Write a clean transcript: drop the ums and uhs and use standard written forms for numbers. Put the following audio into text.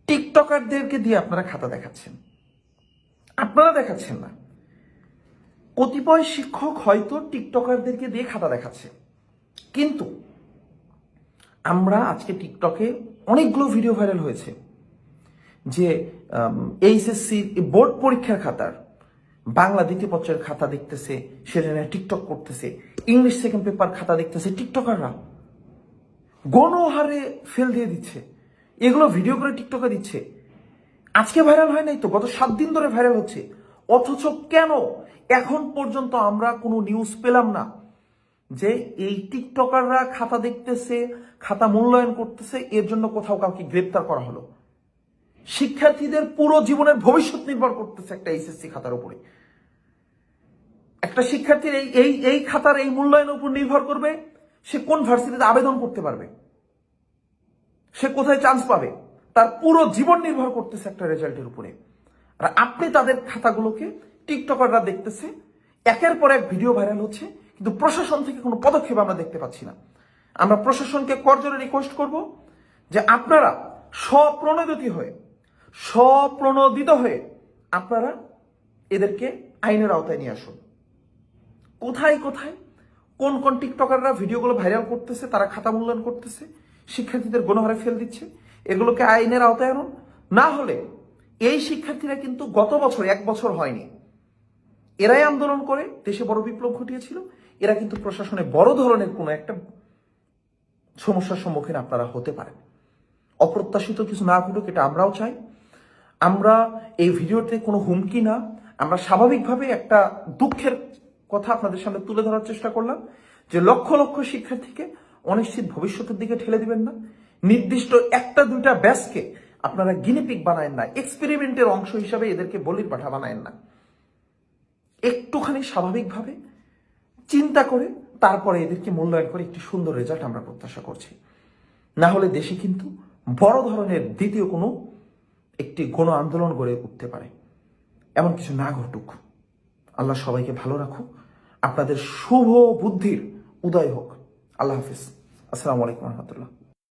টিকটকারদেরকে দিয়ে আপনারা খাতা দেখাচ্ছেন, আপনারা দেখাচ্ছেন না, কতিপয় শিক্ষক হয়তো টিকটকারদেরকে দিয়ে খাতা দেখাচ্ছে। কিন্তু আমরা আজকে টিকটকে অনেকগুলো ভিডিও ভাইরাল হয়েছে যে এইচএসসি বোর্ড পরীক্ষার খাতার বাংলা দ্বিতীয় পত্রের খাতা দেখতেছে, সেটা নিয়ে টিকটক করতেছে, ইংলিশ সেকেন্ড পেপার খাতা দেখতেছে টিকটকাররা, গণহারে ফেল দিয়ে দিচ্ছে, এগুলো ভিডিও করে টিকটকে দিচ্ছে। আজকে ভাইরাল হয় নাই তো, গত 7 দিন ধরে ভাইরাল হচ্ছে। অথচ কেন এখন পর্যন্ত আমরা কোনো নিউজ পেলাম না যে এই টিকটকাররা খাতা দেখতেছে, খাতা মূল্যায়ন করতেছে, এর জন্য কোথাও কাউকে গ্রেপ্তার করা হলো? শিক্ষার্থীদের পুরো জীবনের ভবিষ্যৎ নির্ভর করতেছে একটা এইচএসসি খাতার উপরে। একটা শিক্ষার্থীর এই খাতার এই মূল্যায়নের উপর নির্ভর করবে সে কোন ভার্সিটিতে আবেদন করতে পারবে, সে কোথায় চান্স পাবে, তার পুরো জীবন নির্ভর করতেছে একটা রেজাল্টের উপরে। আর আপনি তাদের খাতাগুলোকে টিকটকাররা দেখতেছে, একের পর এক ভিডিও ভাইরাল হচ্ছে, কিন্তু প্রশাসন থেকে কোনো পদক্ষেপ আমরা দেখতে পাচ্ছি না। আমরা প্রশাসনকে করজোরে রিকোয়েস্ট করব যে আপনারা স্বপ্রণোদিত হয়ে আপনারা এদেরকে আইনের আওতায় নিয়ে আসুন। কোথায় কোথায় কোন কোন টিকটকাররা ভিডিওগুলো ভাইরাল করতেছে, তারা খাতা মূল্যায়ন করতেছে, শিক্ষার্থীদের গণহারে ফেল দিচ্ছে, এগুলোকে আইনের আওতায় আনুন। না হলে এই শিক্ষার্থীরা কিন্তু গত বছর 1 বছর হয়নি, এরাই আন্দোলন করে দেশে বড় বিপ্লব ঘটিয়েছিল, এরা কিন্তু প্রশাসনে বড় ধরনের কোনো একটা সমস্যার সম্মুখীন আপনারা হতে পারেন। অপ্রত্যাশিত কিছু না ঘটুক, এটা আমরাও চাই। আমরা এই ভিডিওতে কোনো হুমকি না, আমরা স্বাভাবিকভাবে একটা দুঃখের কথা আপনাদের সামনে তুলে ধরার চেষ্টা করলাম যে লক্ষ লক্ষ শিক্ষার্থীকে অনিশ্চিত ভবিষ্যতের দিকে ঠেলে দিবেন না। নির্দিষ্ট 1-2টা ব্যাচকে আপনারা গিনিপিগ বানায়েন না, এক্সপেরিমেন্টের অংশ হিসাবে এদেরকে বলির পাঠা বানায়েন না। একটুখানি স্বাভাবিকভাবে চিন্তা করে তারপরে এদেরকে মূল্যায়ন করে একটি সুন্দর রেজাল্ট আমরা প্রত্যাশা করছি। না হলে দেশে কিন্তু বড় ধরনের দ্বিতীয় কোনো একটি গণ আন্দোলন গড়ে উঠতে পারে। এমন কিছু না ঘটুক। আল্লাহ সবাইকে ভালো রাখুক, আপনাদের শুভ বুদ্ধির উদয় হোক। আল্লাহ হাফিজ। আসসালামু আলাইকুম রহমতুল্লাহ।